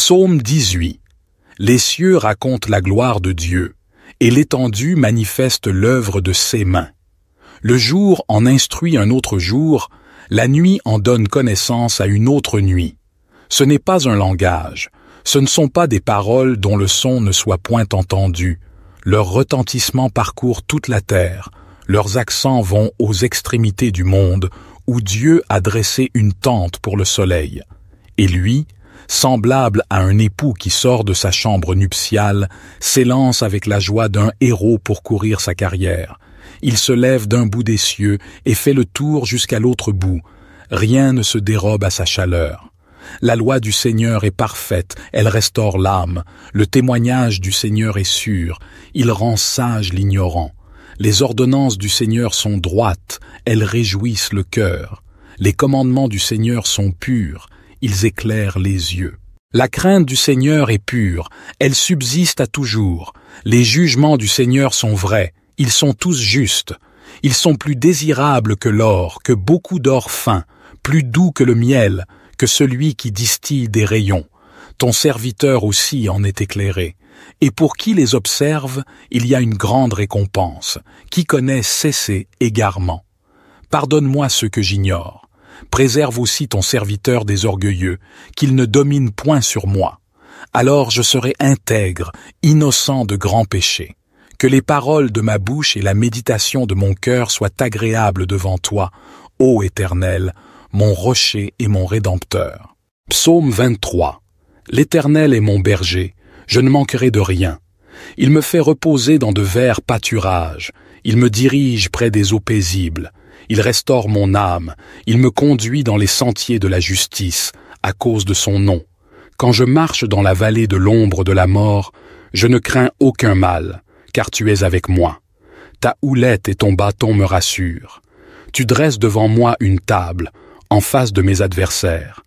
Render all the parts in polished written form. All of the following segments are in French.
Psaume 18. Les cieux racontent la gloire de Dieu, et l'étendue manifeste l'œuvre de ses mains. Le jour en instruit un autre jour, la nuit en donne connaissance à une autre nuit. Ce n'est pas un langage, ce ne sont pas des paroles dont le son ne soit point entendu. Leur retentissement parcourt toute la terre, leurs accents vont aux extrémités du monde, où Dieu a dressé une tente pour le soleil. Et lui, semblable à un époux qui sort de sa chambre nuptiale, s'élance avec la joie d'un héros pour courir sa carrière. Il se lève d'un bout des cieux et fait le tour jusqu'à l'autre bout. Rien ne se dérobe à sa chaleur. La loi du Seigneur est parfaite, elle restaure l'âme. Le témoignage du Seigneur est sûr, il rend sage l'ignorant. Les ordonnances du Seigneur sont droites, elles réjouissent le cœur. Les commandements du Seigneur sont purs, ils éclairent les yeux. La crainte du Seigneur est pure, elle subsiste à toujours. Les jugements du Seigneur sont vrais, ils sont tous justes. Ils sont plus désirables que l'or, que beaucoup d'or fin, plus doux que le miel, que celui qui distille des rayons. Ton serviteur aussi en est éclairé. Et pour qui les observe, il y a une grande récompense. Qui connaît cesser égarement. Pardonne-moi ce que j'ignore. Préserve aussi ton serviteur des orgueilleux, qu'il ne domine point sur moi. Alors je serai intègre, innocent de grands péchés. Que les paroles de ma bouche et la méditation de mon cœur soient agréables devant toi, ô Éternel, mon rocher et mon rédempteur. Psaume 23. L'Éternel est mon berger, je ne manquerai de rien. Il me fait reposer dans de verts pâturages, il me dirige près des eaux paisibles. Il restaure mon âme, il me conduit dans les sentiers de la justice, à cause de son nom. Quand je marche dans la vallée de l'ombre de la mort, je ne crains aucun mal, car tu es avec moi. Ta houlette et ton bâton me rassurent. Tu dresses devant moi une table, en face de mes adversaires.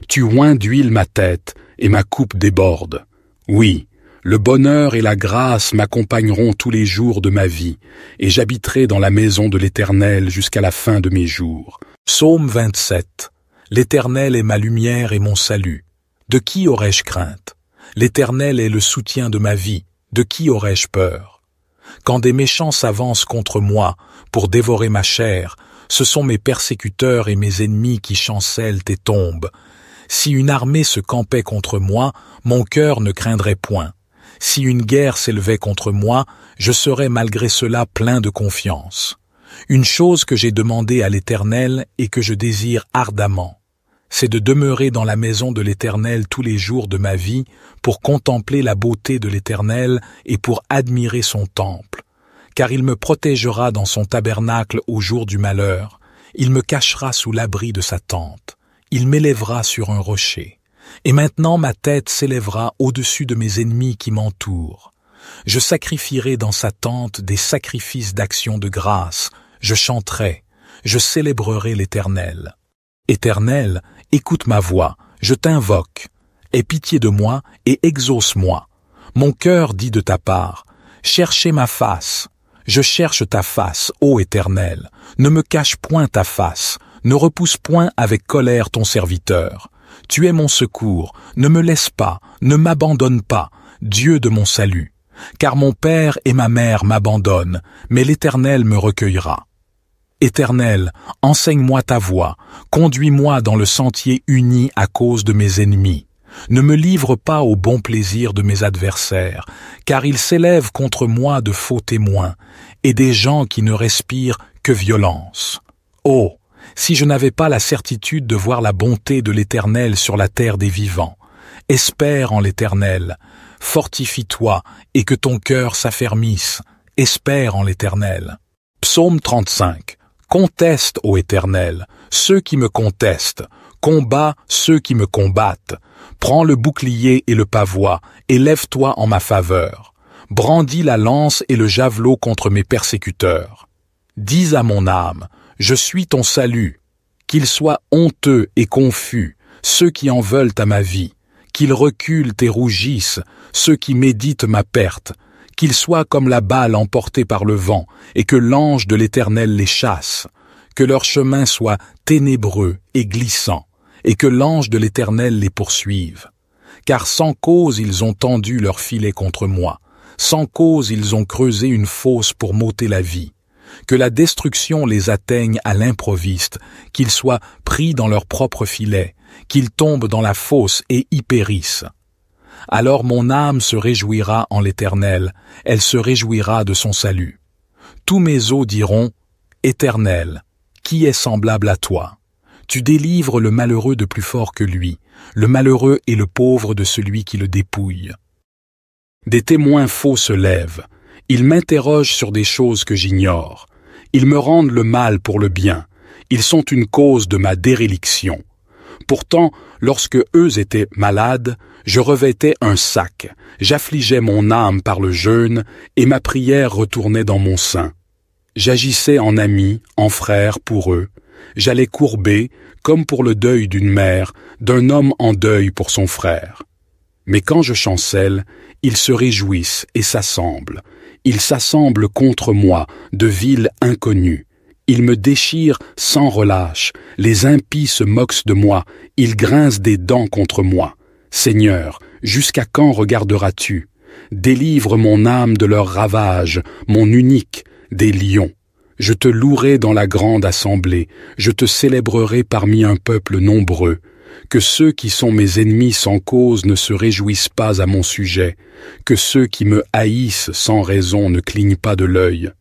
Tu oins d'huile ma tête, et ma coupe déborde. Oui, le bonheur et la grâce m'accompagneront tous les jours de ma vie, et j'habiterai dans la maison de l'Éternel jusqu'à la fin de mes jours. Psaume 27. L'Éternel est ma lumière et mon salut. De qui aurais-je crainte? L'Éternel est le soutien de ma vie. De qui aurais-je peur? Quand des méchants s'avancent contre moi pour dévorer ma chair, ce sont mes persécuteurs et mes ennemis qui chancellent et tombent. Si une armée se campait contre moi, mon cœur ne craindrait point. Si une guerre s'élevait contre moi, je serais malgré cela plein de confiance. Une chose que j'ai demandée à l'Éternel et que je désire ardemment, c'est de demeurer dans la maison de l'Éternel tous les jours de ma vie pour contempler la beauté de l'Éternel et pour admirer son temple. Car il me protégera dans son tabernacle au jour du malheur, il me cachera sous l'abri de sa tente, il m'élèvera sur un rocher. Et maintenant ma tête s'élèvera au-dessus de mes ennemis qui m'entourent. Je sacrifierai dans sa tente des sacrifices d'action de grâce, je chanterai, je célébrerai l'Éternel. Éternel, écoute ma voix, je t'invoque. Aie pitié de moi et exauce-moi. Mon cœur dit de ta part, cherchez ma face. Je cherche ta face, ô Éternel. Ne me cache point ta face, ne repousse point avec colère ton serviteur. Tu es mon secours, ne me laisse pas, ne m'abandonne pas, Dieu de mon salut. Car mon père et ma mère m'abandonnent, mais l'Éternel me recueillera. Éternel, enseigne-moi ta voie, conduis-moi dans le sentier uni à cause de mes ennemis. Ne me livre pas au bon plaisir de mes adversaires, car ils s'élèvent contre moi de faux témoins, et des gens qui ne respirent que violence. Oh, si je n'avais pas la certitude de voir la bonté de l'Éternel sur la terre des vivants. Espère en l'Éternel, fortifie-toi et que ton cœur s'affermisse. Espère en l'Éternel. Psaume 35. Conteste, ô Éternel, ceux qui me contestent, combat ceux qui me combattent. Prends le bouclier et le pavois, et lève-toi en ma faveur. Brandis la lance et le javelot contre mes persécuteurs. Dis à mon âme, je suis ton salut. Qu'ils soient honteux et confus, ceux qui en veulent à ma vie. Qu'ils reculent et rougissent, ceux qui méditent ma perte. Qu'ils soient comme la balle emportée par le vent, et que l'ange de l'Éternel les chasse. Que leur chemin soit ténébreux et glissant, et que l'ange de l'Éternel les poursuive. car sans cause ils ont tendu leur filet contre moi, sans cause ils ont creusé une fosse pour m'ôter la vie. Que la destruction les atteigne à l'improviste, qu'ils soient pris dans leur propre filet, qu'ils tombent dans la fosse et y périssent. Alors mon âme se réjouira en l'Éternel, elle se réjouira de son salut. Tous mes os diront, Éternel, qui est semblable à toi? Tu délivres le malheureux de plus fort que lui, le malheureux et le pauvre de celui qui le dépouille. Des témoins faux se lèvent, ils m'interrogent sur des choses que j'ignore. Ils me rendent le mal pour le bien, ils sont une cause de ma déréliction. Pourtant, lorsque eux étaient malades, je revêtais un sac, j'affligeais mon âme par le jeûne, et ma prière retournait dans mon sein. J'agissais en ami, en frère pour eux. J'allais courber, comme pour le deuil d'une mère, d'un homme en deuil pour son frère. Mais quand je chancelle, ils se réjouissent et s'assemblent. Ils s'assemblent contre moi, de villes inconnues. Ils me déchirent sans relâche. Les impies se moquent de moi. Ils grincent des dents contre moi. Seigneur, jusqu'à quand regarderas-tu? Délivre mon âme de leurs ravages, mon unique, des lions. Je te louerai dans la grande assemblée, je te célébrerai parmi un peuple nombreux. Que ceux qui sont mes ennemis sans cause ne se réjouissent pas à mon sujet, que ceux qui me haïssent sans raison ne clignent pas de l'œil.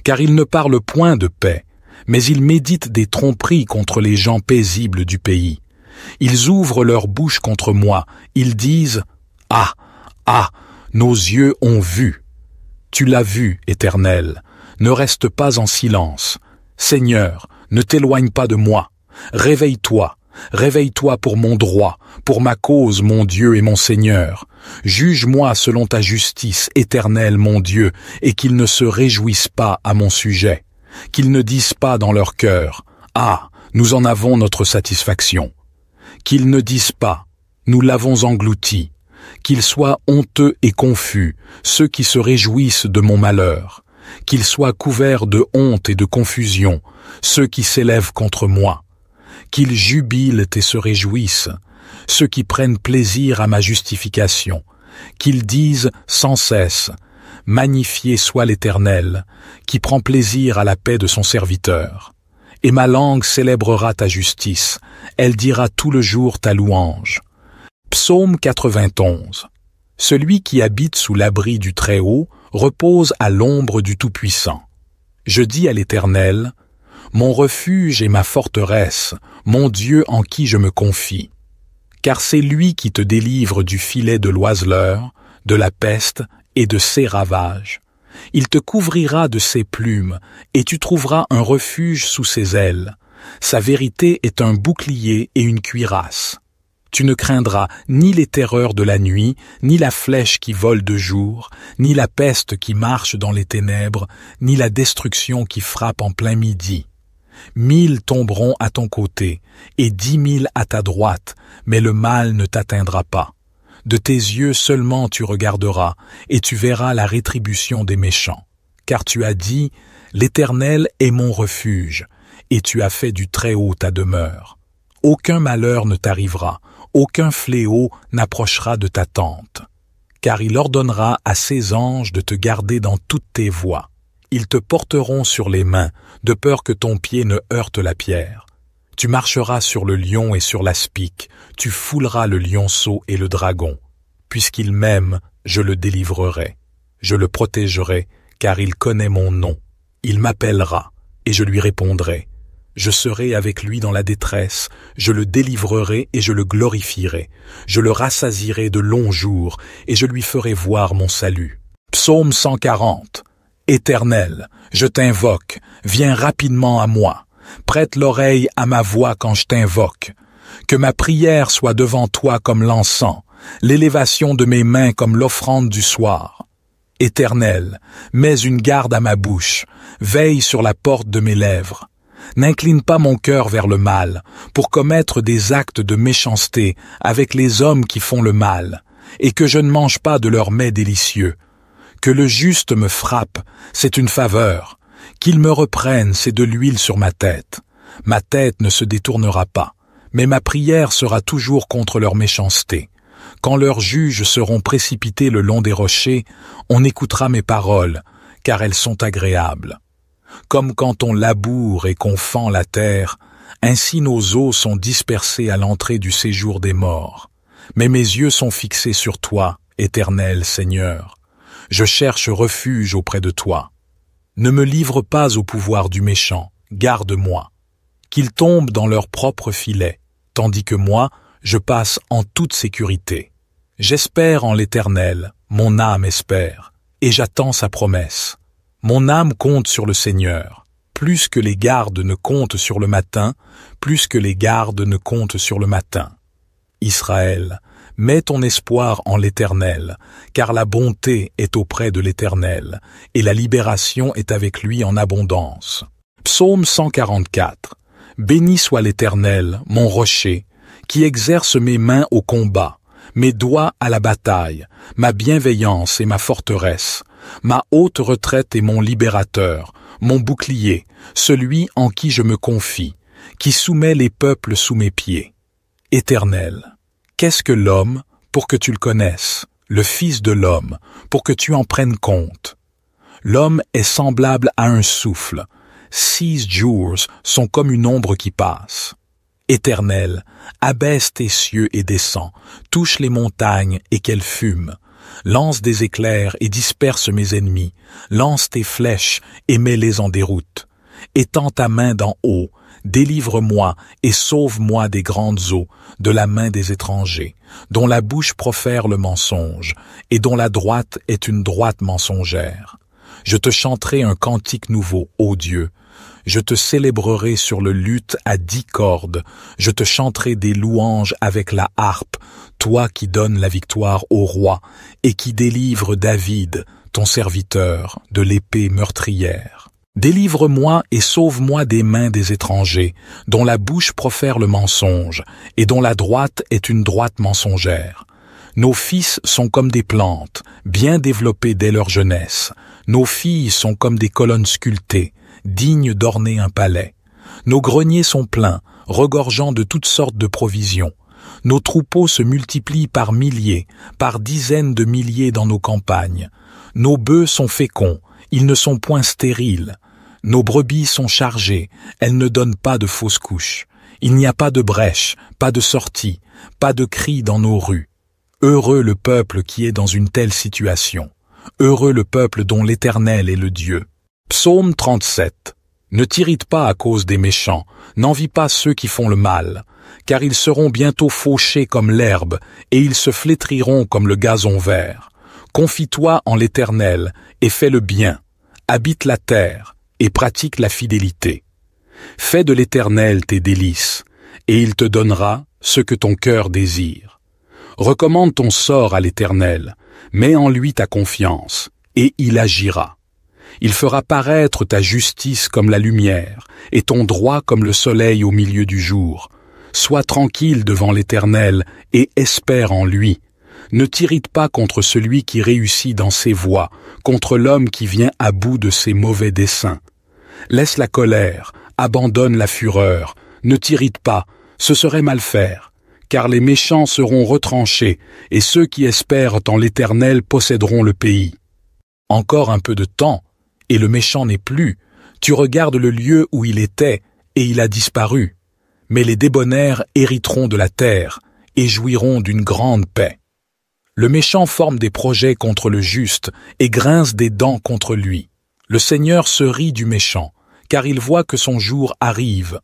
Car ils ne parlent point de paix, mais ils méditent des tromperies contre les gens paisibles du pays. Ils ouvrent leur bouche contre moi, ils disent « Ah, ah, nos yeux ont vu !» Tu l'as vu, Éternel, ne reste pas en silence. Seigneur, ne t'éloigne pas de moi. Réveille-toi, réveille-toi pour mon droit, pour ma cause, mon Dieu et mon Seigneur. Juge-moi selon ta justice, Éternel, mon Dieu, et qu'ils ne se réjouissent pas à mon sujet. Qu'ils ne disent pas dans leur cœur, « Ah, nous en avons notre satisfaction. » Qu'ils ne disent pas, « Nous l'avons englouti. » Qu'ils soient honteux et confus, ceux qui se réjouissent de mon malheur. Qu'ils soient couverts de honte et de confusion, ceux qui s'élèvent contre moi. Qu'ils jubilent et se réjouissent, ceux qui prennent plaisir à ma justification. Qu'ils disent sans cesse, « Magnifié soit l'Éternel, qui prend plaisir à la paix de son serviteur. » Et ma langue célébrera ta justice, elle dira tout le jour ta louange. Psaume 91. Celui qui habite sous l'abri du Très-Haut repose à l'ombre du Tout-Puissant. Je dis à l'Éternel, mon refuge et ma forteresse, mon Dieu en qui je me confie. Car c'est lui qui te délivre du filet de l'oiseleur, de la peste et de ses ravages. Il te couvrira de ses plumes, et tu trouveras un refuge sous ses ailes. Sa vérité est un bouclier et une cuirasse. Tu ne craindras ni les terreurs de la nuit, ni la flèche qui vole de jour, ni la peste qui marche dans les ténèbres, ni la destruction qui frappe en plein midi. 1000 tomberont à ton côté, et 10 000 à ta droite, mais le mal ne t'atteindra pas. De tes yeux seulement tu regarderas, et tu verras la rétribution des méchants. Car tu as dit, l'Éternel est mon refuge, et tu as fait du Très-Haut ta demeure. Aucun malheur ne t'arrivera, aucun fléau n'approchera de ta tente. Car il ordonnera à ses anges de te garder dans toutes tes voies. Ils te porteront sur les mains, de peur que ton pied ne heurte la pierre. Tu marcheras sur le lion et sur l'aspic, tu fouleras le lionceau et le dragon. Puisqu'il m'aime, je le délivrerai. Je le protégerai, car il connaît mon nom. Il m'appellera, et je lui répondrai. Je serai avec lui dans la détresse, je le délivrerai et je le glorifierai. Je le rassasierai de longs jours, et je lui ferai voir mon salut. Psaume 140. Éternel, je t'invoque, viens rapidement à moi. Prête l'oreille à ma voix quand je t'invoque. Que ma prière soit devant toi comme l'encens, l'élévation de mes mains comme l'offrande du soir. Éternel, mets une garde à ma bouche, veille sur la porte de mes lèvres. N'incline pas mon cœur vers le mal, pour commettre des actes de méchanceté avec les hommes qui font le mal, et que je ne mange pas de leurs mets délicieux. Que le juste me frappe, c'est une faveur. Qu'il me reprenne, c'est de l'huile sur ma tête. Ma tête ne se détournera pas, mais ma prière sera toujours contre leur méchanceté. Quand leurs juges seront précipités le long des rochers, on écoutera mes paroles, car elles sont agréables. Comme quand on laboure et qu'on fend la terre, ainsi nos os sont dispersés à l'entrée du séjour des morts. Mais mes yeux sont fixés sur toi, Éternel Seigneur. Je cherche refuge auprès de toi. Ne me livre pas au pouvoir du méchant, garde-moi. Qu'ils tombent dans leur propre filet, tandis que moi, je passe en toute sécurité. J'espère en l'Éternel, mon âme espère, et j'attends sa promesse. Mon âme compte sur le Seigneur, plus que les gardes ne comptent sur le matin, plus que les gardes ne comptent sur le matin. Israël, mets ton espoir en l'Éternel, car la bonté est auprès de l'Éternel, et la libération est avec lui en abondance. Psaume 144. Béni soit l'Éternel, mon rocher, qui exerce mes mains au combat, mes doigts à la bataille, ma bienveillance et ma forteresse, ma haute retraite et mon libérateur, mon bouclier, celui en qui je me confie, qui soumet les peuples sous mes pieds. Éternel, qu'est-ce que l'homme pour que tu le connaisses, le Fils de l'homme pour que tu en prennes compte? L'homme est semblable à un souffle. 6 jours sont comme une ombre qui passe. Éternel, abaisse tes cieux et descends, touche les montagnes et qu'elles fument. Lance des éclairs et disperse mes ennemis, lance tes flèches et mets-les en déroute. Étends ta main d'en haut, délivre-moi et sauve-moi des grandes eaux, de la main des étrangers, dont la bouche profère le mensonge, et dont la droite est une droite mensongère. Je te chanterai un cantique nouveau, ô Dieu. Je te célébrerai sur le luth à 10 cordes. Je te chanterai des louanges avec la harpe, toi qui donnes la victoire au roi et qui délivre David, ton serviteur, de l'épée meurtrière. Délivre-moi et sauve-moi des mains des étrangers, dont la bouche profère le mensonge et dont la droite est une droite mensongère. Nos fils sont comme des plantes, bien développées dès leur jeunesse. Nos filles sont comme des colonnes sculptées, dignes d'orner un palais. Nos greniers sont pleins, regorgeant de toutes sortes de provisions. Nos troupeaux se multiplient par milliers, par dizaines de milliers dans nos campagnes. Nos bœufs sont féconds, ils ne sont point stériles. Nos brebis sont chargées, elles ne donnent pas de fausses couches. Il n'y a pas de brèche, pas de sortie, pas de cri dans nos rues. Heureux le peuple qui est dans une telle situation. Heureux le peuple dont l'Éternel est le Dieu. Psaume 37. Ne t'irrite pas à cause des méchants, n'envie pas ceux qui font le mal, car ils seront bientôt fauchés comme l'herbe, et ils se flétriront comme le gazon vert. Confie-toi en l'Éternel, et fais le bien. Habite la terre, et pratique la fidélité. Fais de l'Éternel tes délices, et il te donnera ce que ton cœur désire. Recommande ton sort à l'Éternel, mets en lui ta confiance, et il agira. Il fera paraître ta justice comme la lumière, et ton droit comme le soleil au milieu du jour. Sois tranquille devant l'Éternel, et espère en lui. Ne t'irrite pas contre celui qui réussit dans ses voies, contre l'homme qui vient à bout de ses mauvais desseins. Laisse la colère, abandonne la fureur, ne t'irrite pas, ce serait mal faire. Car les méchants seront retranchés, et ceux qui espèrent en l'Éternel posséderont le pays. Encore un peu de temps, et le méchant n'est plus. Tu regardes le lieu où il était, et il a disparu. Mais les débonnaires hériteront de la terre, et jouiront d'une grande paix. Le méchant forme des projets contre le juste, et grince des dents contre lui. Le Seigneur se rit du méchant, car il voit que son jour arrive.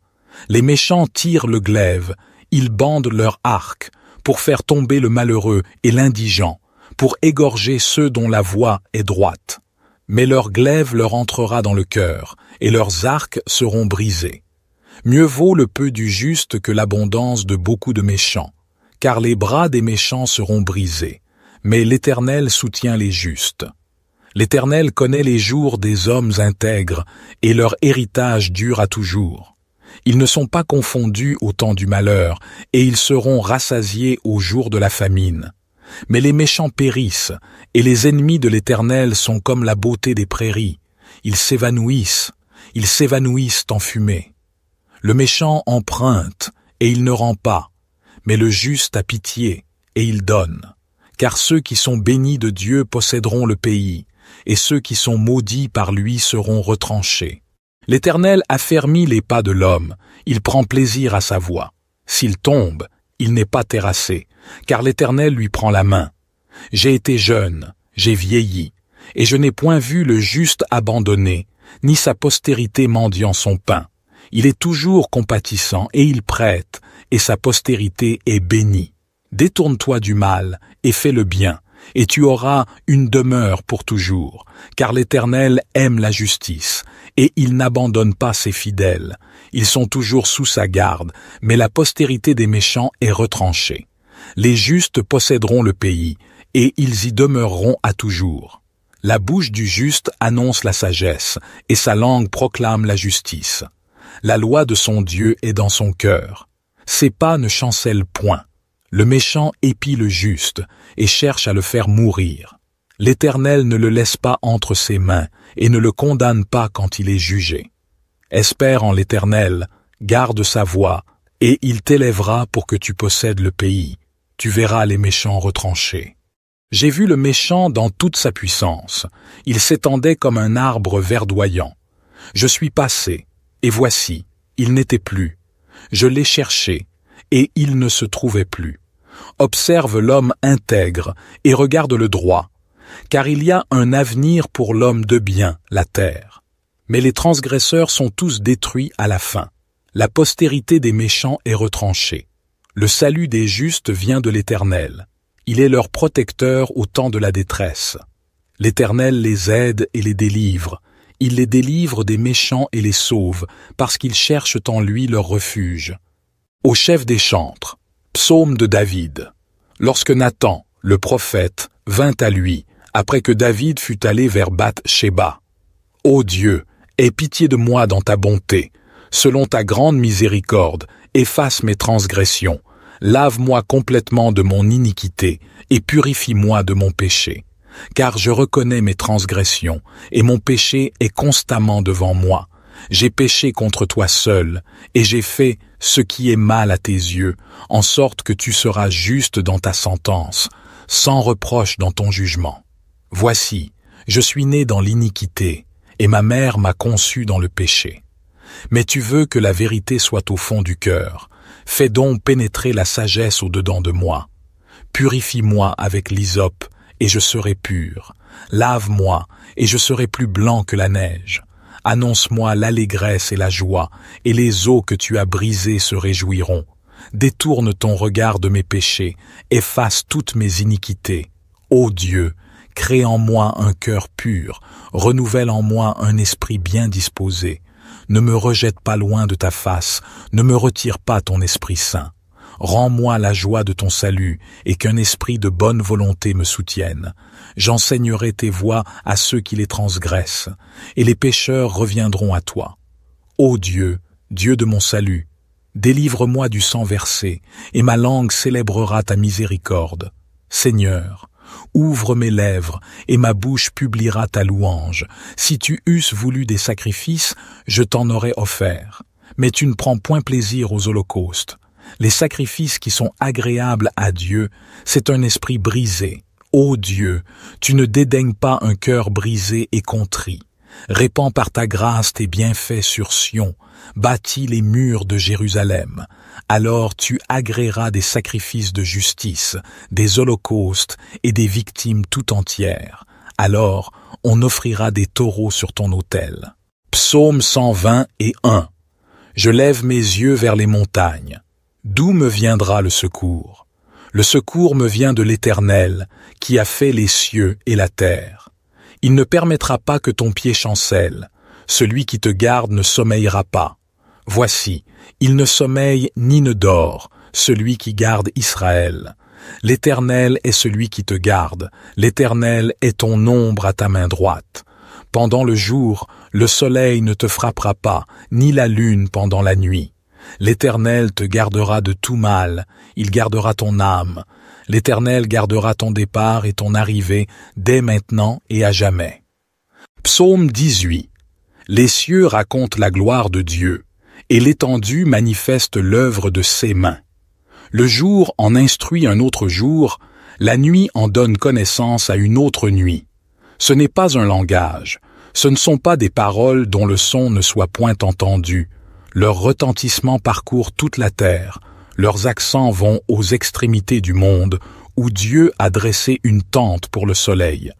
Les méchants tirent le glaive, ils bandent leur arc, pour faire tomber le malheureux et l'indigent, pour égorger ceux dont la voie est droite. Mais leur glaive leur entrera dans le cœur, et leurs arcs seront brisés. Mieux vaut le peu du juste que l'abondance de beaucoup de méchants, car les bras des méchants seront brisés, mais l'Éternel soutient les justes. L'Éternel connaît les jours des hommes intègres, et leur héritage dure à toujours. Ils ne sont pas confondus au temps du malheur, et ils seront rassasiés au jour de la famine. Mais les méchants périssent, et les ennemis de l'Éternel sont comme la beauté des prairies. Ils s'évanouissent en fumée. Le méchant emprunte, et il ne rend pas, mais le juste a pitié, et il donne. car ceux qui sont bénis de Dieu posséderont le pays, et ceux qui sont maudits par lui seront retranchés. L'Éternel affermit les pas de l'homme, il prend plaisir à sa voie. S'il tombe, il n'est pas terrassé, car l'Éternel lui prend la main. J'ai été jeune, j'ai vieilli, et je n'ai point vu le juste abandonné, ni sa postérité mendiant son pain. Il est toujours compatissant, et il prête, et sa postérité est bénie. Détourne-toi du mal, et fais le bien, et tu auras une demeure pour toujours, car l'Éternel aime la justice, et il n'abandonne pas ses fidèles. Ils sont toujours sous sa garde, mais la postérité des méchants est retranchée. Les justes posséderont le pays, et ils y demeureront à toujours. La bouche du juste annonce la sagesse, et sa langue proclame la justice. La loi de son Dieu est dans son cœur. Ses pas ne chancellent point. Le méchant épie le juste, et cherche à le faire mourir. L'Éternel ne le laisse pas entre ses mains, et ne le condamne pas quand il est jugé. Espère en l'Éternel, garde sa voie, et il t'élèvera pour que tu possèdes le pays. Tu verras les méchants retranchés. J'ai vu le méchant dans toute sa puissance. Il s'étendait comme un arbre verdoyant. Je suis passé, et voici, il n'était plus. Je l'ai cherché, et il ne se trouvait plus. Observe l'homme intègre, et regarde le droit, car il y a un avenir pour l'homme de bien, la terre. Mais les transgresseurs sont tous détruits à la fin. La postérité des méchants est retranchée. Le salut des justes vient de l'Éternel. Il est leur protecteur au temps de la détresse. L'Éternel les aide et les délivre. Il les délivre des méchants et les sauve, parce qu'ils cherchent en lui leur refuge. Au chef des chantres, psaume de David. Lorsque Nathan, le prophète, vint à lui, après que David fut allé vers Bath-Shéba. Ô Dieu, aie pitié de moi dans ta bonté. Selon ta grande miséricorde, efface mes transgressions. Lave-moi complètement de mon iniquité et purifie-moi de mon péché. Car je reconnais mes transgressions, et mon péché est constamment devant moi. J'ai péché contre toi seul, et j'ai fait ce qui est mal à tes yeux, en sorte que tu seras juste dans ta sentence, sans reproche dans ton jugement. Voici, je suis né dans l'iniquité, et ma mère m'a conçu dans le péché. Mais tu veux que la vérité soit au fond du cœur. Fais donc pénétrer la sagesse au-dedans de moi. Purifie-moi avec l'hysope, et je serai pur. Lave-moi, et je serai plus blanc que la neige. Annonce-moi l'allégresse et la joie, et les eaux que tu as brisées se réjouiront. Détourne ton regard de mes péchés, efface toutes mes iniquités. Ô Dieu, crée en moi un cœur pur, renouvelle en moi un esprit bien disposé. Ne me rejette pas loin de ta face, ne me retire pas ton Esprit Saint. Rends-moi la joie de ton salut, et qu'un esprit de bonne volonté me soutienne. J'enseignerai tes voies à ceux qui les transgressent, et les pécheurs reviendront à toi. Ô Dieu, Dieu de mon salut, délivre-moi du sang versé, et ma langue célébrera ta miséricorde. Seigneur, ouvre mes lèvres, et ma bouche publiera ta louange. Si tu eusses voulu des sacrifices, je t'en aurais offert. Mais tu ne prends point plaisir aux holocaustes. Les sacrifices qui sont agréables à Dieu, c'est un esprit brisé. Ô Dieu, tu ne dédaignes pas un cœur brisé et contrit. Répands par ta grâce tes bienfaits sur Sion, bâtis les murs de Jérusalem. Alors tu agréeras des sacrifices de justice, des holocaustes et des victimes tout entières. Alors on offrira des taureaux sur ton autel. Psaume 121. Je lève mes yeux vers les montagnes. D'où me viendra le secours? Le secours me vient de l'Éternel, qui a fait les cieux et la terre. Il ne permettra pas que ton pied chancelle. Celui qui te garde ne sommeillera pas. Voici, il ne sommeille ni ne dort, celui qui garde Israël. L'Éternel est celui qui te garde. L'Éternel est ton ombre à ta main droite. Pendant le jour, le soleil ne te frappera pas, ni la lune pendant la nuit. L'Éternel te gardera de tout mal, il gardera ton âme. L'Éternel gardera ton départ et ton arrivée dès maintenant et à jamais. Psaume 18. Les cieux racontent la gloire de Dieu, et l'étendue manifeste l'œuvre de ses mains. Le jour en instruit un autre jour, La nuit en donne connaissance à une autre nuit. Ce n'est pas un langage, ce ne sont pas des paroles dont le son ne soit point entendu. Leur retentissement parcourt toute la terre, leurs accents vont aux extrémités du monde, où Dieu a dressé une tente pour le soleil.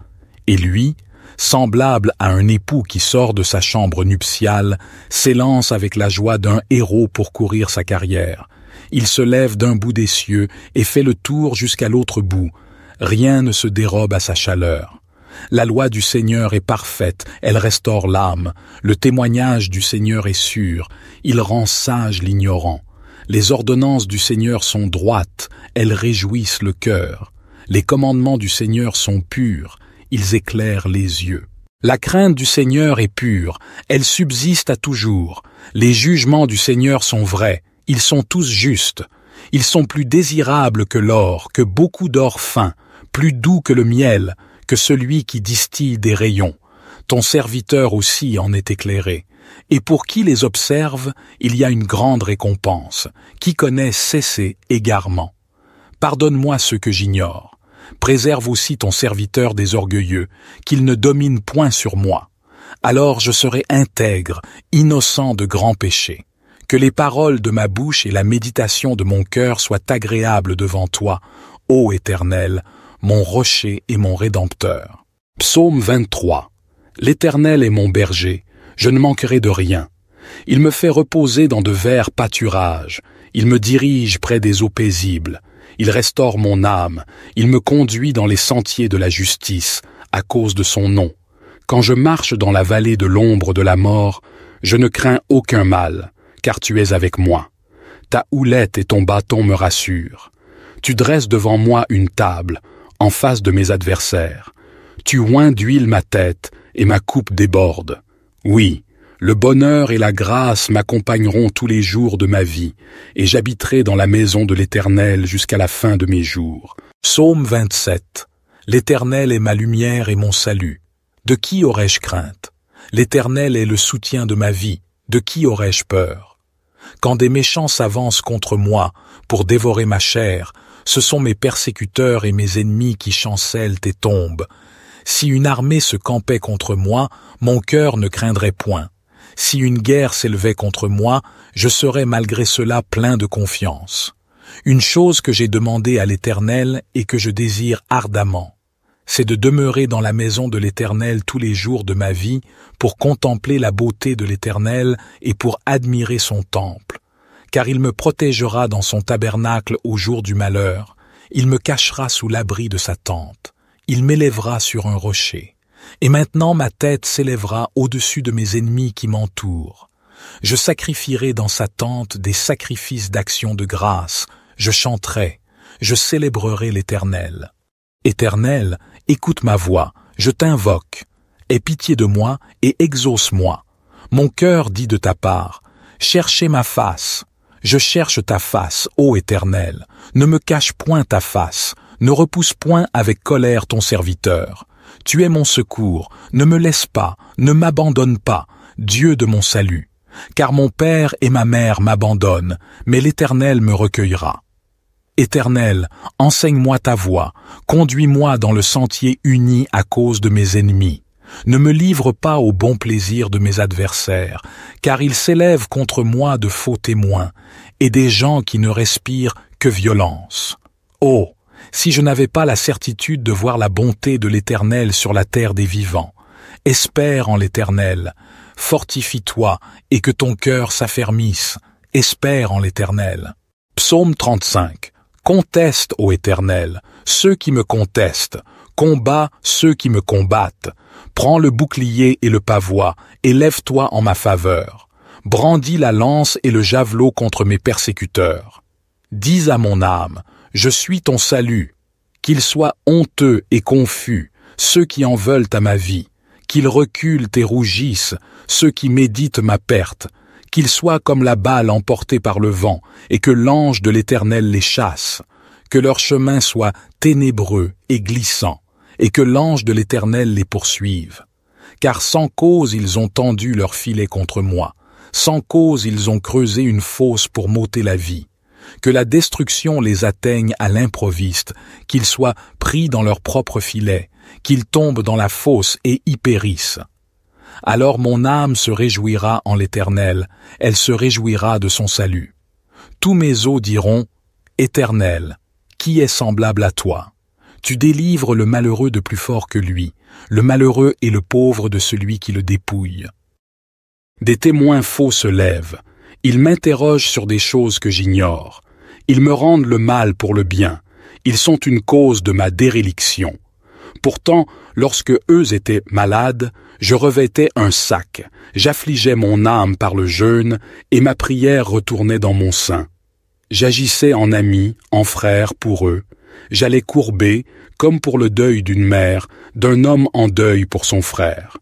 Et lui, semblable à un époux qui sort de sa chambre nuptiale, s'élance avec la joie d'un héros pour courir sa carrière. Il se lève d'un bout des cieux et fait le tour jusqu'à l'autre bout. Rien ne se dérobe à sa chaleur. La loi du Seigneur est parfaite, elle restaure l'âme. Le témoignage du Seigneur est sûr, il rend sage l'ignorant. Les ordonnances du Seigneur sont droites, elles réjouissent le cœur. Les commandements du Seigneur sont purs, ils éclairent les yeux. La crainte du Seigneur est pure, elle subsiste à toujours. Les jugements du Seigneur sont vrais, ils sont tous justes. Ils sont plus désirables que l'or, que beaucoup d'or fin, plus doux que le miel, que celui qui distille des rayons. Ton serviteur aussi en est éclairé. Et pour qui les observe, il y a une grande récompense. Qui connaît cesser égarement. Pardonne-moi ce que j'ignore. Préserve aussi ton serviteur des orgueilleux, qu'il ne domine point sur moi. Alors je serai intègre, innocent de grands péchés. Que les paroles de ma bouche et la méditation de mon cœur soient agréables devant toi, ô Éternel, mon rocher et mon rédempteur. Psaume 23. L'Éternel est mon berger, je ne manquerai de rien. Il me fait reposer dans de verts pâturages, il me dirige près des eaux paisibles, il restaure mon âme, il me conduit dans les sentiers de la justice, à cause de son nom. Quand je marche dans la vallée de l'ombre de la mort, je ne crains aucun mal, car tu es avec moi. Ta houlette et ton bâton me rassurent. Tu dresses devant moi une table, en face de mes adversaires. Tu oins d'huile ma tête, et ma coupe déborde. Oui, le bonheur et la grâce m'accompagneront tous les jours de ma vie, et j'habiterai dans la maison de l'Éternel jusqu'à la fin de mes jours. Psaume 27. L'Éternel est ma lumière et mon salut. De qui aurais-je crainte? L'Éternel est le soutien de ma vie. De qui aurais-je peur? Quand des méchants s'avancent contre moi pour dévorer ma chair, ce sont mes persécuteurs et mes ennemis qui chancellent et tombent. Si une armée se campait contre moi, mon cœur ne craindrait point. Si une guerre s'élevait contre moi, je serais malgré cela plein de confiance. Une chose que j'ai demandée à l'Éternel et que je désire ardemment, c'est de demeurer dans la maison de l'Éternel tous les jours de ma vie pour contempler la beauté de l'Éternel et pour admirer son temple. Car il me protégera dans son tabernacle au jour du malheur, il me cachera sous l'abri de sa tente, il m'élèvera sur un rocher. Et maintenant ma tête s'élèvera au-dessus de mes ennemis qui m'entourent. Je sacrifierai dans sa tente des sacrifices d'action de grâce, je chanterai, je célébrerai l'Éternel. Éternel, écoute ma voix, je t'invoque. Aie pitié de moi et exauce-moi. Mon cœur dit de ta part, cherchez ma face. Je cherche ta face, ô Éternel. Ne me cache point ta face, ne repousse point avec colère ton serviteur. Tu es mon secours, ne me laisse pas, ne m'abandonne pas, Dieu de mon salut. Car mon père et ma mère m'abandonnent, mais l'Éternel me recueillera. Éternel, enseigne-moi ta voie, conduis-moi dans le sentier uni à cause de mes ennemis. Ne me livre pas au bon plaisir de mes adversaires, car ils s'élèvent contre moi de faux témoins, et des gens qui ne respirent que violence. Oh, si je n'avais pas la certitude de voir la bonté de l'Éternel sur la terre des vivants. Espère en l'Éternel, fortifie-toi et que ton cœur s'affermisse, espère en l'Éternel. Psaume 35. Conteste, ô Éternel, ceux qui me contestent, combat ceux qui me combattent. Prends le bouclier et le pavois, et lève-toi en ma faveur. Brandis la lance et le javelot contre mes persécuteurs. Dis à mon âme, je suis ton salut. Qu'ils soient honteux et confus, ceux qui en veulent à ma vie. Qu'ils reculent et rougissent, ceux qui méditent ma perte. Qu'ils soient comme la balle emportée par le vent, et que l'ange de l'Éternel les chasse. Que leur chemin soit ténébreux et glissant, et que l'ange de l'Éternel les poursuive. Car sans cause ils ont tendu leur filet contre moi, sans cause ils ont creusé une fosse pour m'ôter la vie. Que la destruction les atteigne à l'improviste, qu'ils soient pris dans leur propre filet, qu'ils tombent dans la fosse et y périssent. Alors mon âme se réjouira en l'Éternel, elle se réjouira de son salut. Tous mes os diront, Éternel, qui est semblable à toi? Tu délivres le malheureux de plus fort que lui, le malheureux et le pauvre de celui qui le dépouille. Des témoins faux se lèvent, ils m'interrogent sur des choses que j'ignore. Ils me rendent le mal pour le bien, ils sont une cause de ma déréliction. Pourtant, lorsque eux étaient malades, je revêtais un sac, j'affligeais mon âme par le jeûne, et ma prière retournait dans mon sein. J'agissais en ami, en frère pour eux, j'allais courber, comme pour le deuil d'une mère, d'un homme en deuil pour son frère.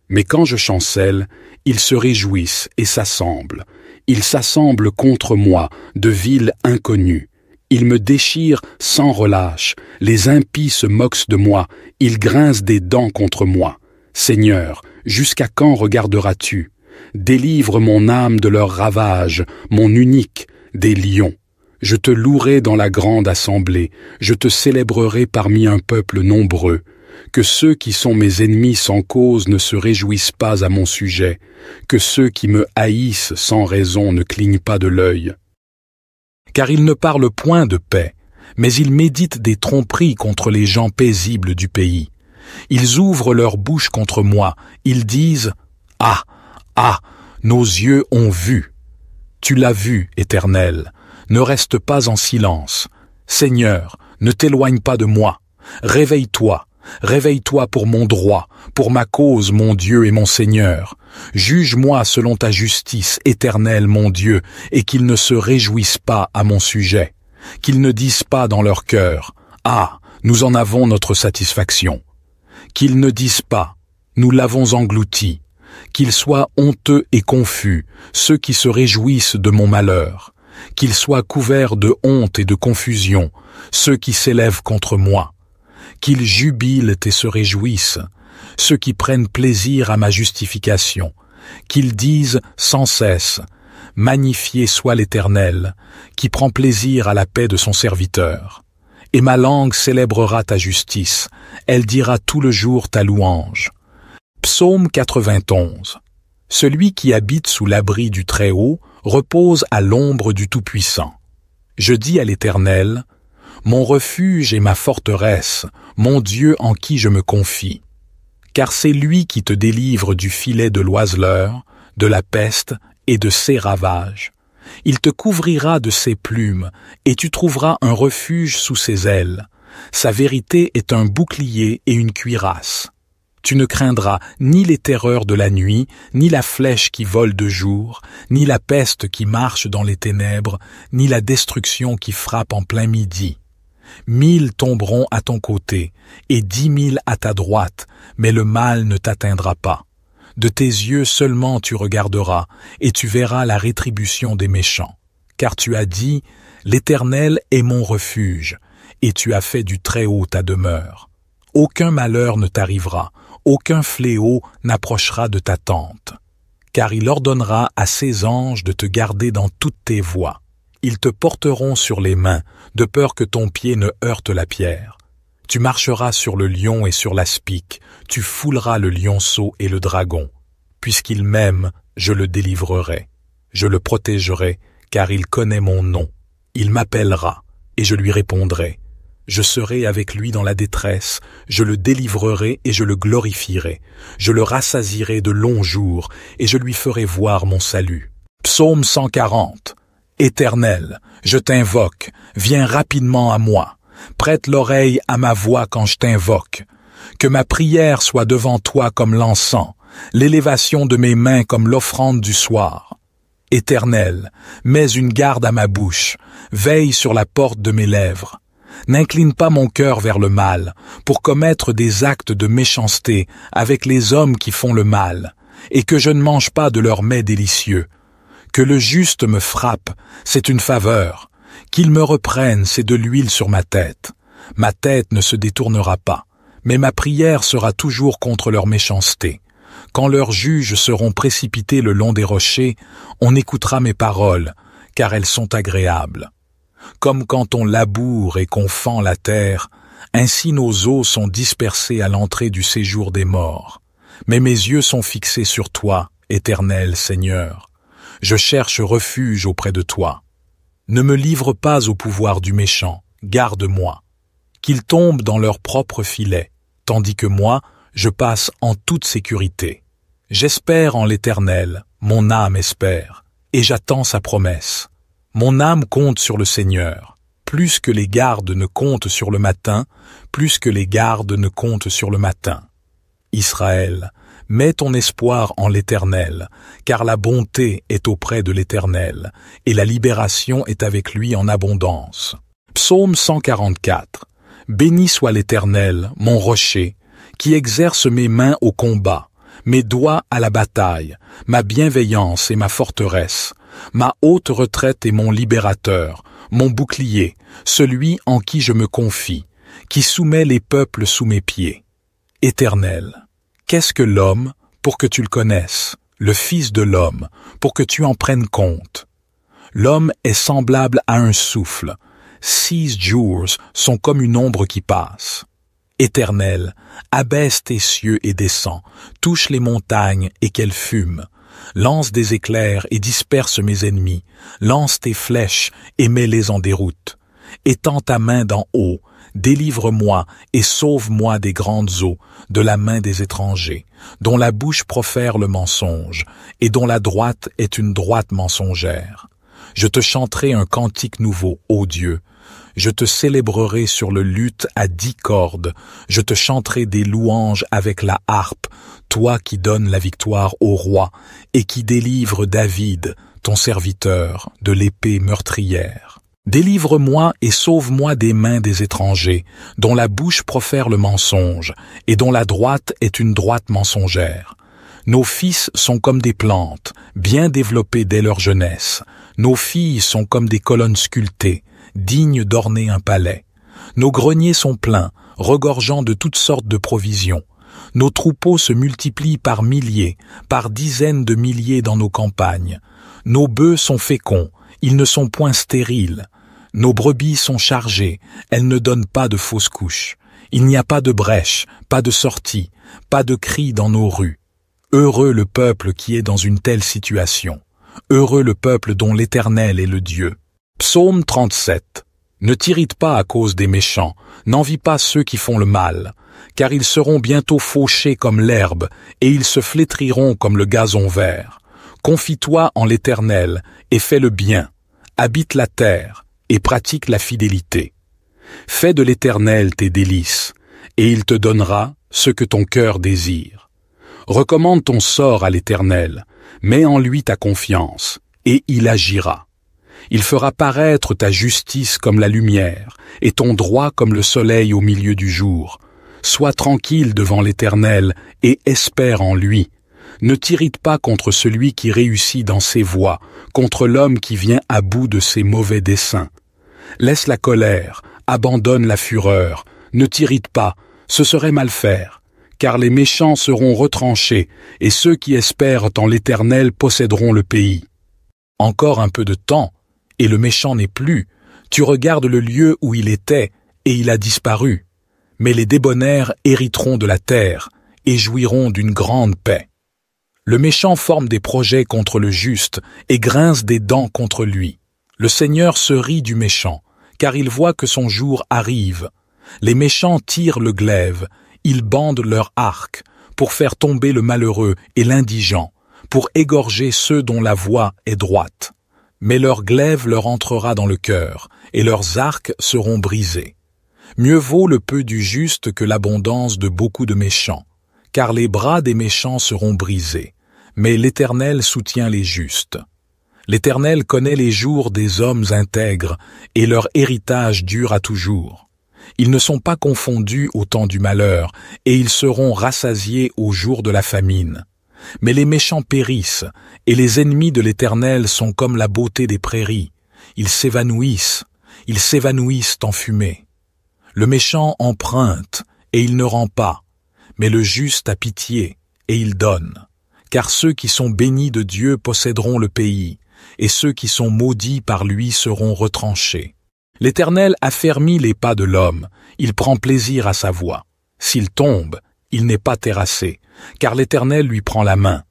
Mais quand je chancelle, ils se réjouissent et s'assemblent. Ils s'assemblent contre moi, de villes inconnues. Ils me déchirent sans relâche. Les impies se moquent de moi. Ils grincent des dents contre moi. Seigneur, jusqu'à quand regarderas-tu? Délivre mon âme de leurs ravages, mon unique, des lions. Je te louerai dans la grande assemblée. Je te célébrerai parmi un peuple nombreux. Que ceux qui sont mes ennemis sans cause ne se réjouissent pas à mon sujet, que ceux qui me haïssent sans raison ne clignent pas de l'œil. Car ils ne parlent point de paix, mais ils méditent des tromperies contre les gens paisibles du pays. Ils ouvrent leur bouche contre moi, ils disent « Ah, ah, nos yeux ont vu !» Tu l'as vu, Éternel, ne reste pas en silence. Seigneur, ne t'éloigne pas de moi, réveille-toi. Réveille-toi pour mon droit, pour ma cause, mon Dieu et mon Seigneur. Juge-moi selon ta justice, Éternel, mon Dieu, et qu'ils ne se réjouissent pas à mon sujet. Qu'ils ne disent pas dans leur cœur, « Ah, nous en avons notre satisfaction. » Qu'ils ne disent pas, « Nous l'avons englouti. » Qu'ils soient honteux et confus, ceux qui se réjouissent de mon malheur. Qu'ils soient couverts de honte et de confusion, ceux qui s'élèvent contre moi. Qu'ils jubilent et se réjouissent, ceux qui prennent plaisir à ma justification, qu'ils disent sans cesse, « Magnifié soit l'Éternel, qui prend plaisir à la paix de son serviteur. » Et ma langue célébrera ta justice, elle dira tout le jour ta louange. Psaume 91. Celui qui habite sous l'abri du Très-Haut repose à l'ombre du Tout-Puissant. Je dis à l'Éternel, mon refuge et ma forteresse, mon Dieu en qui je me confie. Car c'est lui qui te délivre du filet de l'oiseleur, de la peste et de ses ravages. Il te couvrira de ses plumes, et tu trouveras un refuge sous ses ailes. Sa vérité est un bouclier et une cuirasse. Tu ne craindras ni les terreurs de la nuit, ni la flèche qui vole de jour, ni la peste qui marche dans les ténèbres, ni la destruction qui frappe en plein midi. 1000 tomberont à ton côté, et 10 000 à ta droite, mais le mal ne t'atteindra pas. De tes yeux seulement tu regarderas, et tu verras la rétribution des méchants. Car tu as dit, l'Éternel est mon refuge, et tu as fait du Très-Haut ta demeure. Aucun malheur ne t'arrivera, aucun fléau n'approchera de ta tente. Car il ordonnera à ses anges de te garder dans toutes tes voies. Ils te porteront sur les mains, de peur que ton pied ne heurte la pierre. Tu marcheras sur le lion et sur l'aspic, tu fouleras le lionceau et le dragon. Puisqu'il m'aime, je le délivrerai. Je le protégerai, car il connaît mon nom. Il m'appellera, et je lui répondrai. Je serai avec lui dans la détresse, je le délivrerai et je le glorifierai. Je le rassasierai de longs jours, et je lui ferai voir mon salut. Psaume 140. Éternel, je t'invoque, viens rapidement à moi. Prête l'oreille à ma voix quand je t'invoque. Que ma prière soit devant toi comme l'encens, l'élévation de mes mains comme l'offrande du soir. Éternel, mets une garde à ma bouche, veille sur la porte de mes lèvres. N'incline pas mon cœur vers le mal, pour commettre des actes de méchanceté avec les hommes qui font le mal, et que je ne mange pas de leurs mets délicieux. Que le juste me frappe, c'est une faveur. Qu'il me reprenne, c'est de l'huile sur ma tête. Ma tête ne se détournera pas, mais ma prière sera toujours contre leur méchanceté. Quand leurs juges seront précipités le long des rochers, on écoutera mes paroles, car elles sont agréables. Comme quand on laboure et qu'on fend la terre, ainsi nos os sont dispersés à l'entrée du séjour des morts. Mais mes yeux sont fixés sur toi, Éternel Seigneur. Je cherche refuge auprès de toi. Ne me livre pas au pouvoir du méchant, garde-moi. Qu'ils tombent dans leur propre filet, tandis que moi, je passe en toute sécurité. J'espère en l'Éternel, mon âme espère, et j'attends sa promesse. Mon âme compte sur le Seigneur, plus que les gardes ne comptent sur le matin, plus que les gardes ne comptent sur le matin. Israël, mets ton espoir en l'Éternel, car la bonté est auprès de l'Éternel, et la libération est avec lui en abondance. Psaume 144. Béni soit l'Éternel, mon rocher, qui exerce mes mains au combat, mes doigts à la bataille, ma bienveillance et ma forteresse, ma haute retraite et mon libérateur, mon bouclier, celui en qui je me confie, qui soumet les peuples sous mes pieds. Éternel, qu'est-ce que l'homme pour que tu le connaisses, le Fils de l'homme pour que tu en prennes compte? L'homme est semblable à un souffle. 6 jours sont comme une ombre qui passe. Éternel, abaisse tes cieux et descends, touche les montagnes et qu'elles fument. Lance des éclairs et disperse mes ennemis, lance tes flèches et mets-les en déroute. Étends ta main d'en haut, délivre-moi et sauve-moi des grandes eaux, de la main des étrangers, dont la bouche profère le mensonge, et dont la droite est une droite mensongère. Je te chanterai un cantique nouveau, ô Dieu. Je te célébrerai sur le luth à 10 cordes. Je te chanterai des louanges avec la harpe, toi qui donnes la victoire au roi et qui délivre David, ton serviteur, de l'épée meurtrière. Délivre-moi et sauve-moi des mains des étrangers, dont la bouche profère le mensonge et dont la droite est une droite mensongère. Nos fils sont comme des plantes, bien développées dès leur jeunesse. Nos filles sont comme des colonnes sculptées, dignes d'orner un palais. Nos greniers sont pleins, regorgeant de toutes sortes de provisions. Nos troupeaux se multiplient par milliers, par dizaines de milliers dans nos campagnes. Nos bœufs sont féconds, ils ne sont point stériles. Nos brebis sont chargées, elles ne donnent pas de fausses couches. Il n'y a pas de brèche, pas de sortie, pas de cri dans nos rues. Heureux le peuple qui est dans une telle situation. Heureux le peuple dont l'Éternel est le Dieu. Psaume 37. Ne t'irrite pas à cause des méchants, n'envie pas ceux qui font le mal, car ils seront bientôt fauchés comme l'herbe, et ils se flétriront comme le gazon vert. Confie-toi en l'Éternel, et fais le bien. Habite la terre, et pratique la fidélité. Fais de l'Éternel tes délices, et il te donnera ce que ton cœur désire. Recommande ton sort à l'Éternel, mets en lui ta confiance, et il agira. Il fera paraître ta justice comme la lumière, et ton droit comme le soleil au milieu du jour. Sois tranquille devant l'Éternel, et espère en lui. Ne t'irrite pas contre celui qui réussit dans ses voies, contre l'homme qui vient à bout de ses mauvais desseins. Laisse la colère, abandonne la fureur, ne t'irrite pas, ce serait mal faire, car les méchants seront retranchés, et ceux qui espèrent en l'Éternel posséderont le pays. Encore un peu de temps, et le méchant n'est plus, tu regardes le lieu où il était, et il a disparu. Mais les débonnaires hériteront de la terre, et jouiront d'une grande paix. Le méchant forme des projets contre le juste, et grince des dents contre lui. Le Seigneur se rit du méchant, car il voit que son jour arrive. Les méchants tirent le glaive, ils bandent leur arc, pour faire tomber le malheureux et l'indigent, pour égorger ceux dont la voie est droite. Mais leur glaive leur entrera dans le cœur, et leurs arcs seront brisés. Mieux vaut le peu du juste que l'abondance de beaucoup de méchants, car les bras des méchants seront brisés, mais l'Éternel soutient les justes. L'Éternel connaît les jours des hommes intègres, et leur héritage dure à toujours. Ils ne sont pas confondus au temps du malheur, et ils seront rassasiés au jour de la famine. Mais les méchants périssent, et les ennemis de l'Éternel sont comme la beauté des prairies. Ils s'évanouissent en fumée. Le méchant emprunte, et il ne rend pas, mais le juste a pitié, et il donne. Car ceux qui sont bénis de Dieu posséderont le pays, et ceux qui sont maudits par lui seront retranchés. L'Éternel affermit les pas de l'homme, il prend plaisir à sa voie. S'il tombe, il n'est pas terrassé, car l'Éternel lui prend la main.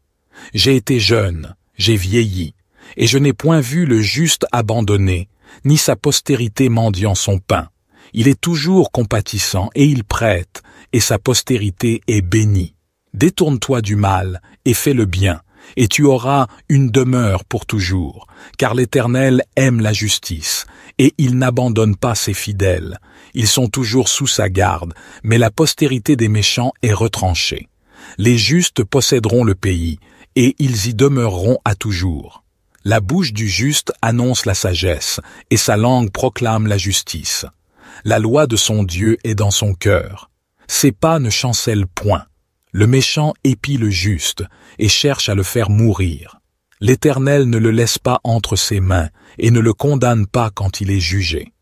J'ai été jeune, j'ai vieilli, et je n'ai point vu le juste abandonné, ni sa postérité mendiant son pain. Il est toujours compatissant, et il prête, et sa postérité est bénie. Détourne-toi du mal, et fais le bien, et tu auras une demeure pour toujours, car l'Éternel aime la justice, et il n'abandonne pas ses fidèles. Ils sont toujours sous sa garde, mais la postérité des méchants est retranchée. Les justes posséderont le pays, et ils y demeureront à toujours. La bouche du juste annonce la sagesse, et sa langue proclame la justice. La loi de son Dieu est dans son cœur. Ses pas ne chancellent point. Le méchant épie le juste, et cherche à le faire mourir. L'Éternel ne le laisse pas entre ses mains, et ne le condamne pas quand il est jugé.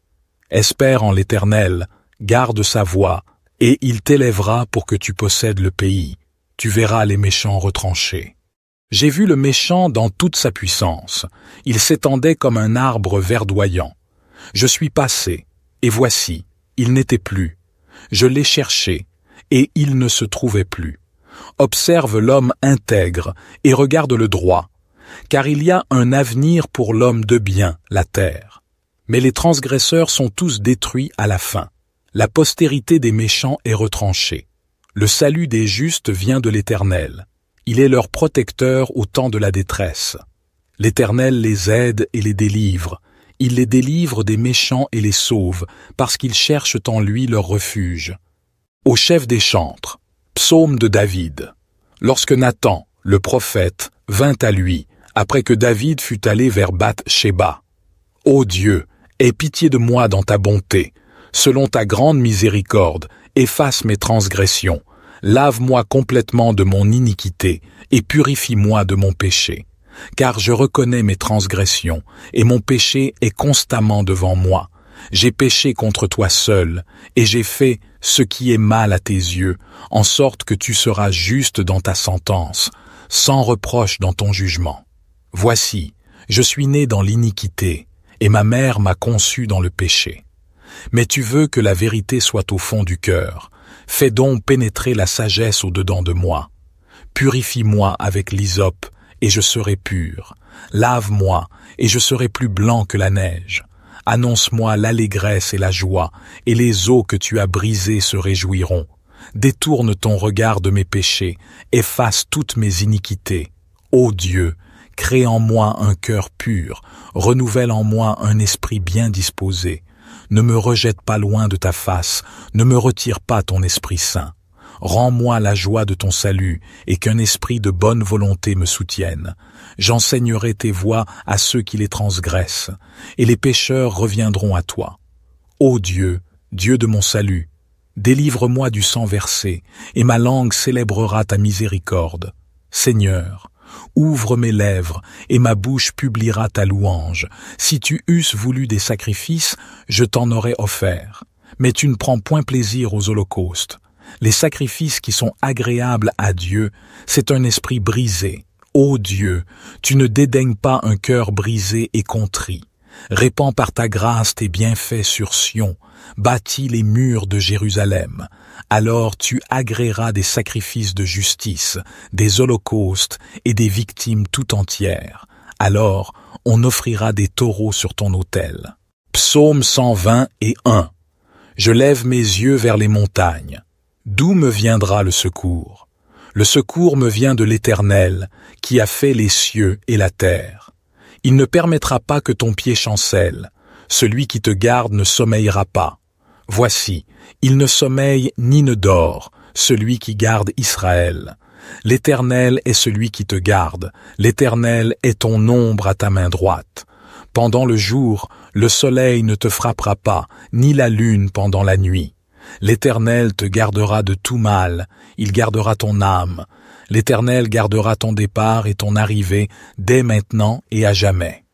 Espère en l'Éternel, garde sa voie, et il t'élèvera pour que tu possèdes le pays. Tu verras les méchants retranchés. J'ai vu le méchant dans toute sa puissance. Il s'étendait comme un arbre verdoyant. Je suis passé, et voici, il n'était plus. Je l'ai cherché, et il ne se trouvait plus. Observe l'homme intègre, et regarde le droit, car il y a un avenir pour l'homme de bien, la terre. Mais les transgresseurs sont tous détruits à la fin. La postérité des méchants est retranchée. Le salut des justes vient de l'Éternel. Il est leur protecteur au temps de la détresse. L'Éternel les aide et les délivre. Il les délivre des méchants et les sauve, parce qu'ils cherchent en lui leur refuge. Au chef des chantres, psaume de David. Lorsque Nathan, le prophète, vint à lui, après que David fut allé vers Bath-Shéba. Ô Dieu, aie pitié de moi dans ta bonté. Selon ta grande miséricorde, efface mes transgressions. Lave-moi complètement de mon iniquité et purifie-moi de mon péché. Car je reconnais mes transgressions, et mon péché est constamment devant moi. J'ai péché contre toi seul, et j'ai fait ce qui est mal à tes yeux, en sorte que tu seras juste dans ta sentence, sans reproche dans ton jugement. Voici, je suis né dans l'iniquité, et ma mère m'a conçu dans le péché. Mais tu veux que la vérité soit au fond du cœur. Fais donc pénétrer la sagesse au-dedans de moi. Purifie-moi avec l'hysope, et je serai pur. Lave-moi, et je serai plus blanc que la neige. Annonce-moi l'allégresse et la joie, et les eaux que tu as brisées se réjouiront. Détourne ton regard de mes péchés, efface toutes mes iniquités. Ô Dieu, crée en moi un cœur pur, renouvelle en moi un esprit bien disposé. Ne me rejette pas loin de ta face, ne me retire pas ton Esprit Saint. Rends-moi la joie de ton salut, et qu'un esprit de bonne volonté me soutienne. J'enseignerai tes voies à ceux qui les transgressent, et les pécheurs reviendront à toi. Ô Dieu, Dieu de mon salut, délivre-moi du sang versé, et ma langue célébrera ta miséricorde. Seigneur, ouvre mes lèvres, et ma bouche publiera ta louange. Si tu eusses voulu des sacrifices, je t'en aurais offert. Mais tu ne prends point plaisir aux holocaustes. Les sacrifices qui sont agréables à Dieu, c'est un esprit brisé. Ô Dieu, tu ne dédaignes pas un cœur brisé et contrit. Répands par ta grâce tes bienfaits sur Sion, bâtis les murs de Jérusalem. Alors tu agréeras des sacrifices de justice, des holocaustes et des victimes tout entières. Alors on offrira des taureaux sur ton autel. Psaume 121. Je lève mes yeux vers les montagnes. D'où me viendra le secours? Le secours me vient de l'Éternel, qui a fait les cieux et la terre. Il ne permettra pas que ton pied chancelle. Celui qui te garde ne sommeillera pas. Voici, il ne sommeille ni ne dort, celui qui garde Israël. L'Éternel est celui qui te garde, l'Éternel est ton ombre à ta main droite. Pendant le jour, le soleil ne te frappera pas, ni la lune pendant la nuit. L'Éternel te gardera de tout mal, il gardera ton âme. L'Éternel gardera ton départ et ton arrivée dès maintenant et à jamais.